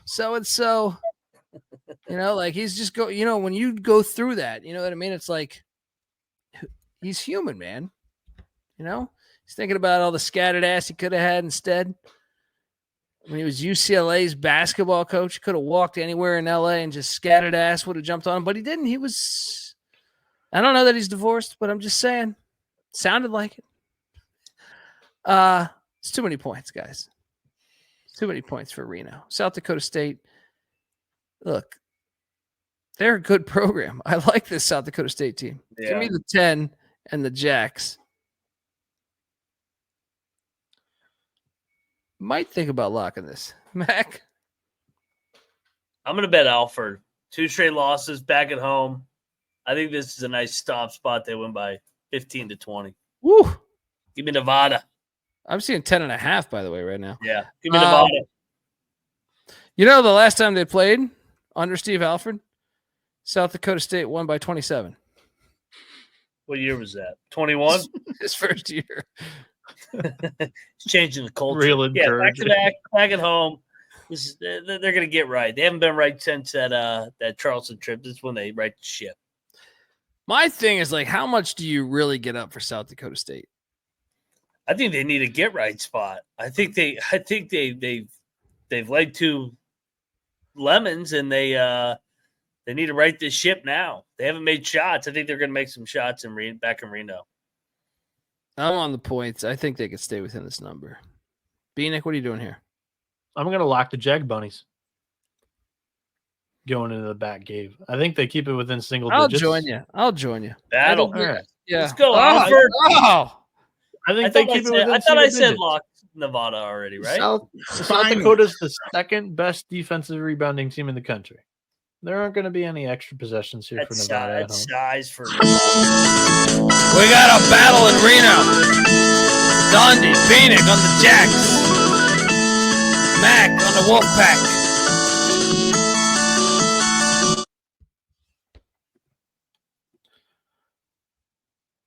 so-and-so, like he's just when you go through that, you know what I mean? It's like, he's human, man. He's thinking about all the scattered ass he could have had instead. When he was UCLA's basketball coach, he could have walked anywhere in LA and just scattered ass would have jumped on him, but he didn't. I don't know that he's divorced, but I'm just saying, sounded like it. It's too many points, guys. Too many points for Reno. South Dakota State, look, they're a good program. I like this South Dakota State team. Yeah. Give me the 10 and the Jacks. Might think about locking this. Mac? I'm going to bet Alford. 2 straight losses back at home. I think this is a nice stop spot. They win by 15 to 20. Woo! Give me Nevada. I'm seeing 10.5, by the way, right now. Yeah. Give me Nevada. The last time they played under Steve Alford, South Dakota State won by 27. What year was that? 21? His first year. It's changing the culture. Real encouraging. Back at home. They're going to get right. They haven't been right since that Charleston trip. This is when they right the ship. My thing is, like, how much do you really get up for South Dakota State? I think they need a get right spot. I think they've laid 2 lemons and they need to right this ship now. They haven't made shots. I think they're going to make some shots back in Reno. I'm on the points. I think they could stay within this number. Bieniek, what are you doing here? I'm going to lock the Jag Bunnies. going into the back cave. I think they keep it within single I'll digits. I'll join you. Battle. I think- All right. Yeah. Let's go, Oh, Alford. oh. I think they keep it within I thought single I said digits. lock Nevada already, right? South Fine. Dakota's the second best defensive rebounding team in the country. There aren't going to be any extra possessions here for That's Nevada. at size, home. size for. We got a battle in Reno. Dundee, Bieniek on the Jacks. Mac on the Wolfpack.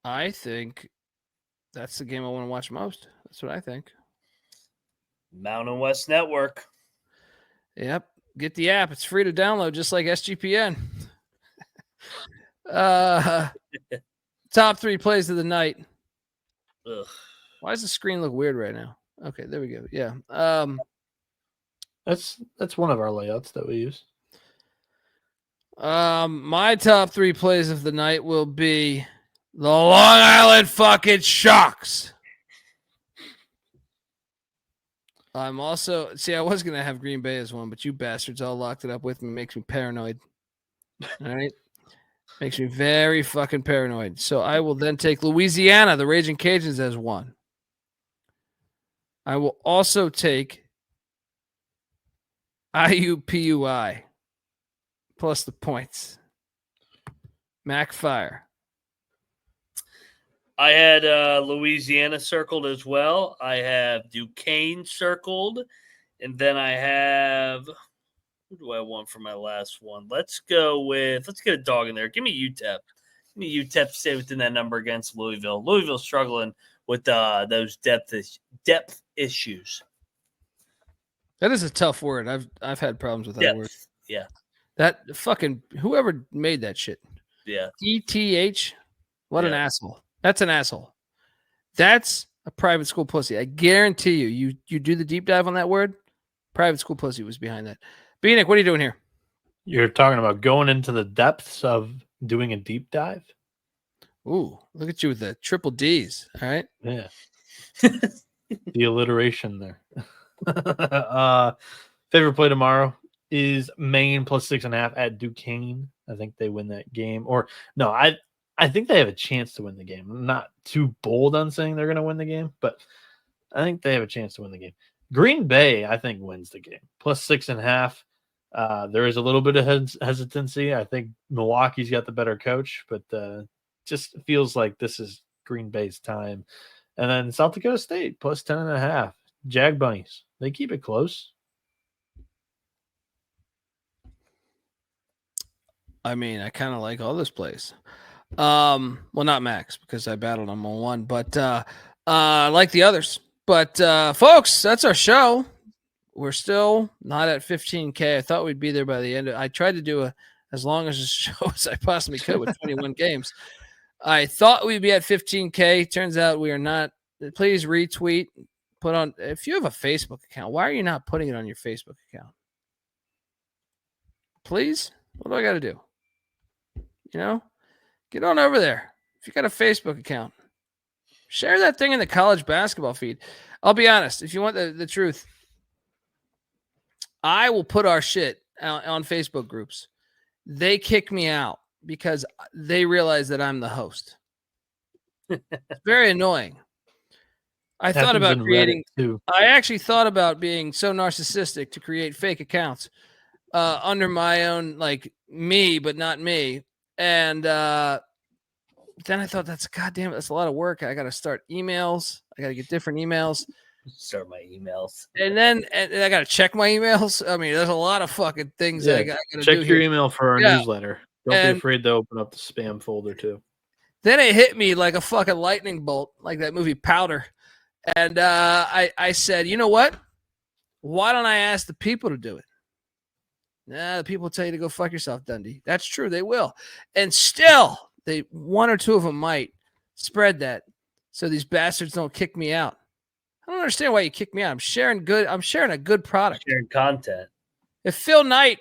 I think that's the game I want to watch most. That's what I think. Mountain West Network. Yep. Get the app. It's free to download, just like SGPN. Top 3 plays of the night. Ugh. Why does the screen look weird right now? Okay, there we go. Yeah. That's one of our layouts that we use. My top 3 plays of the night will be the Long Island fucking Sharks. I'm also I was gonna have Green Bay as one, but you bastards all locked it up with me. Makes me paranoid. All right, makes me very fucking paranoid. So I will then take Louisiana, the Raging Cajuns, as one. I will also take IUPUI plus the points. Mac Fire. I had Louisiana circled as well. I have Duquesne circled. And then I have, who do I want for my last one? Let's get a dog in there. Give me UTEP. Give me UTEP to stay within that number against Louisville. Louisville's struggling with those depth issues. That is a tough word. I've had problems with that Depth. word. Yeah. That fucking whoever made that shit. Yeah. ETH. What an Yeah. asshole. That's an asshole. That's a private school pussy. I guarantee you. You do the deep dive on that word. Private school pussy was behind that. Bieniek, what are you doing here? You're talking about going into the depths of doing a deep dive. Ooh, look at you with the triple D's. All right. Yeah. The alliteration there. Favorite play tomorrow is Maine plus 6.5 at Duquesne. I think they win that game. Or no, I think they have a chance to win the game. I'm not too bold on saying they're going to win the game, but I think they have a chance to win the game. Green Bay, I think, wins the game. Plus 6.5. There is a little bit of hesitancy. I think Milwaukee's got the better coach, but just feels like this is Green Bay's time. And then South Dakota State plus 10.5. Jag Bunnies. They keep it close. I mean, I kind of like all this plays. Well, not Max because I battled him on one, but I like the others. But folks, that's our show. We're still not at 15K. I thought we'd be there by the end. I tried to do as long as a show as I possibly could with 21 games. I thought we'd be at 15K. Turns out we are not. Please retweet. Put on. If you have a Facebook account, why are you not putting it on your Facebook account? Please? What do I got to do? You know? Get on over there. If you got a Facebook account, share that thing in the college basketball feed. I'll be honest. If you want the truth, I will put our shit on Facebook groups. They kick me out because they realize that I'm the host. It's very annoying. I thought about creating. I actually thought about being so narcissistic to create fake accounts under my own, like me, but not me. And then I thought, that's a lot of work. I got to start emails. I got to get different emails. Start my emails. And then I got to check my emails. I mean, there's a lot of fucking things I got to do. Check your here. email for our newsletter. Don't be afraid to open up the spam folder too. Then it hit me like a fucking lightning bolt, like that movie Powder. And I said, you know what? Why don't I ask the people to do it? Nah, the people tell you to go fuck yourself, Dundee. That's true. They will. And still, one or two of them might spread that so these bastards don't kick me out. I don't understand why you kick me out. I'm sharing a good product. Sharing content. If Phil Knight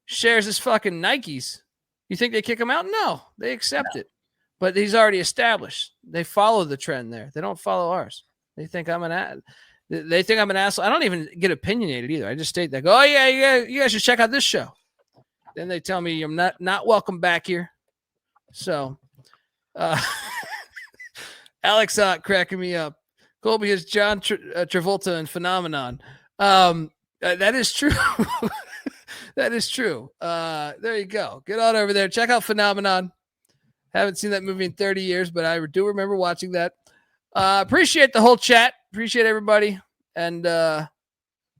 shares his fucking Nikes, you think they kick him out? No, they accept it. But he's already established. They follow the trend there. They don't follow ours. They think I'm an asshole. I don't even get opinionated either. I just state that. Go, oh yeah, you guys should check out this show. Then they tell me I'm not welcome back here. So, Alex cracking me up. Colby is John Travolta and Phenomenon. That is true. That is true. There you go. Get on over there. Check out Phenomenon. Haven't seen that movie in 30 years, but I do remember watching that. Appreciate the whole chat. Appreciate everybody. And I'm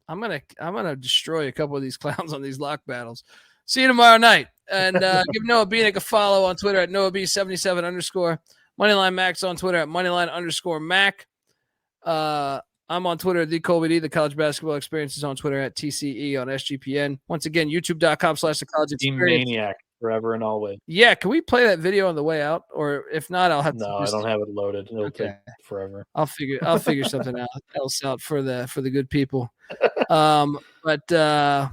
gonna destroy a couple of these clowns on these lock battles. See you tomorrow night. And give Noah Bieniek a follow on Twitter at NoahB77_. Moneyline Max on Twitter at Moneyline_Mac. I'm on Twitter at TheColbyD. The College Basketball Experience is on Twitter at TCE on SGPN. Once again, YouTube.com/The College Team Experience. Maniac forever and always. Yeah, can we play that video on the way out? Or if not, I'll have to. No, I don't have it loaded. It'll take forever. I'll figure something else out for the good people. But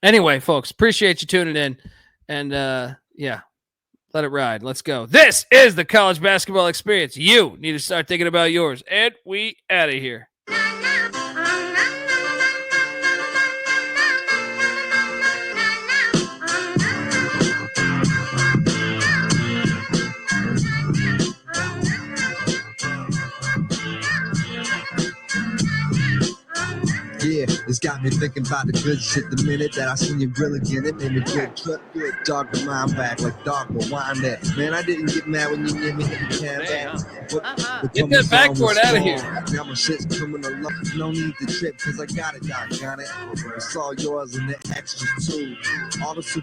anyway, folks, appreciate you tuning in. And yeah. Let it ride. Let's go. This is the College Basketball Experience. You need to start thinking about yours. And we out of here. Yeah, it's got me thinking about the good shit. The minute that I seen you grill again, it made me feel good. Dog the mind back like dog will wind that. Man, I didn't get mad when you gave me the canvas. Get that backboard out of here. Now my shit's coming along. No need to trip, cause I got it, doggone it. It's all yours and the extras too. All the super